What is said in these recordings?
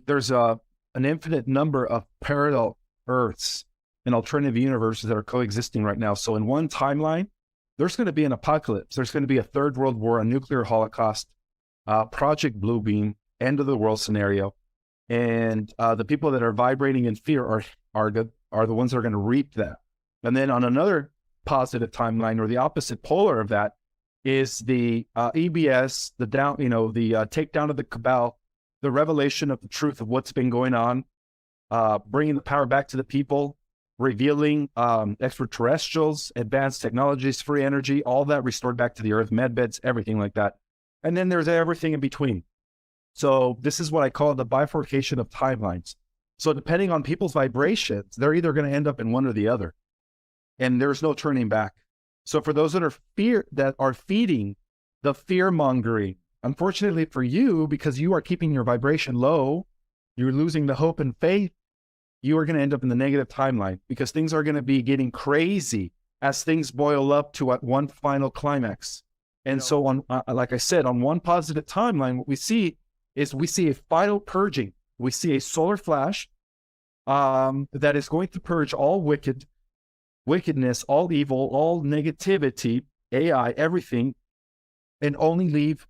there's an infinite number of parallel Earths and alternative universes that are coexisting right now. So in one timeline, there's going to be an apocalypse. There's going to be a third world war, a nuclear holocaust, Project Bluebeam, end of the world scenario. And the people that are vibrating in fear are the ones that are going to reap that. And then on another positive timeline, or the opposite polar of that, is the EBS, the takedown of the cabal, the revelation of the truth of what's been going on, bringing the power back to the people, revealing extraterrestrials, advanced technologies, free energy, all that restored back to the earth, med beds, everything like that. And then there's everything in between. So this is what I call the bifurcation of timelines. So depending on people's vibrations, they're either going to end up in one or the other. And there's no turning back. So for those that are feeding the fear mongering, unfortunately for you, because you are keeping your vibration low, you're losing the hope and faith, you are going to end up in the negative timeline, because things are going to be getting crazy as things boil up to one final climax. And so on, like I said, on one positive timeline, what we see is a final purging. We see a solar flash that is going to purge all wickedness, all evil, all negativity, AI, everything, and only leave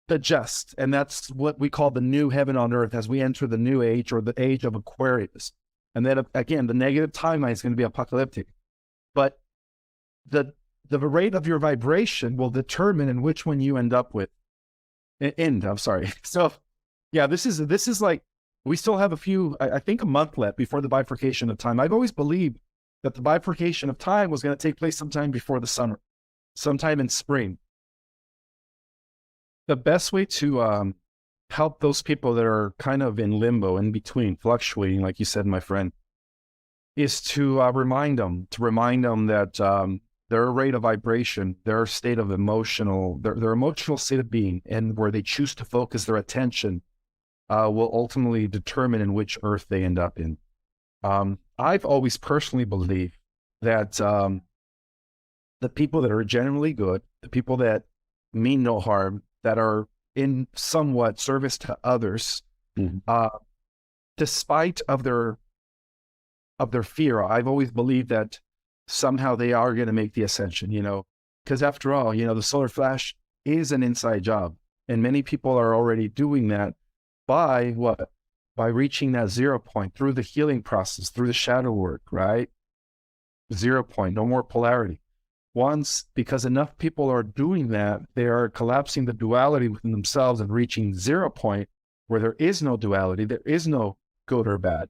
the just. And that's what we call the new heaven on earth as we enter the new age, or the age of Aquarius. And then again, the negative timeline is going to be apocalyptic. But the rate of your vibration will determine in which one you end up with. I'm sorry. So yeah, this is like, we still have I think a month left before the bifurcation of time. I've always believed that the bifurcation of time was going to take place sometime before the summer, sometime in spring. The best way to help those people that are kind of in limbo, in between, fluctuating, like you said, my friend, is to remind them that their rate of vibration, their state of their emotional state of being, and where they choose to focus their attention will ultimately determine in which earth they end up in. I've always personally believed that the people that are generally good, the people that mean no harm, that are in somewhat service to others, despite of their fear, I've always believed that somehow they are going to make the ascension, because after all, the solar flash is an inside job, and many people are already doing that by reaching that 0 point through the healing process, through the shadow work, right? 0 point, no more polarity. Because enough people are doing that, they are collapsing the duality within themselves and reaching 0 point where there is no duality, there is no good or bad.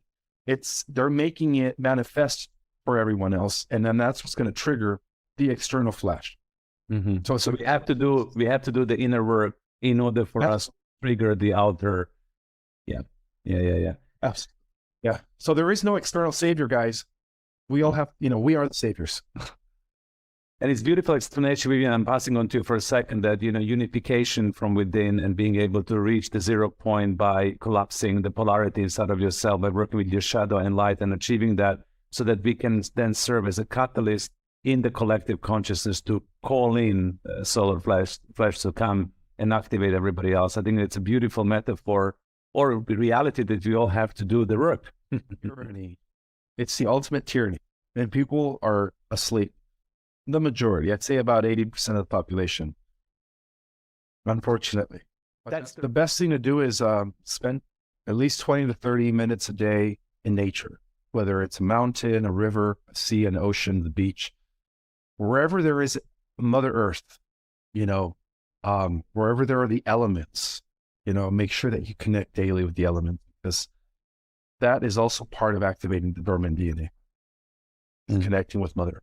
They're making it manifest for everyone else, and then that's what's going to trigger the external flash. So we have to do the inner work in order for us to trigger the outer. Yeah. Absolutely. Yeah. So there is no external savior, guys. We all have, we are the saviors. And it's beautiful explanation, Vivian. I'm passing on to you for a second that, unification from within and being able to reach the 0 point by collapsing the polarity inside of yourself, by working with your shadow and light and achieving that, so that we can then serve as a catalyst in the collective consciousness to call in solar flash to come and activate everybody else. I think it's a beautiful metaphor, or reality, that we all have to do the work. Tyranny. It's the ultimate tyranny. And people are asleep. The majority, I'd say about 80% of the population, unfortunately. That's the best thing to do is spend at least 20 to 30 minutes a day in nature, whether it's a mountain, a river, a sea, an ocean, the beach, wherever there is Mother Earth, wherever there are the elements, make sure that you connect daily with the elements, because that is also part of activating the dormant DNA, connecting with Mother Earth.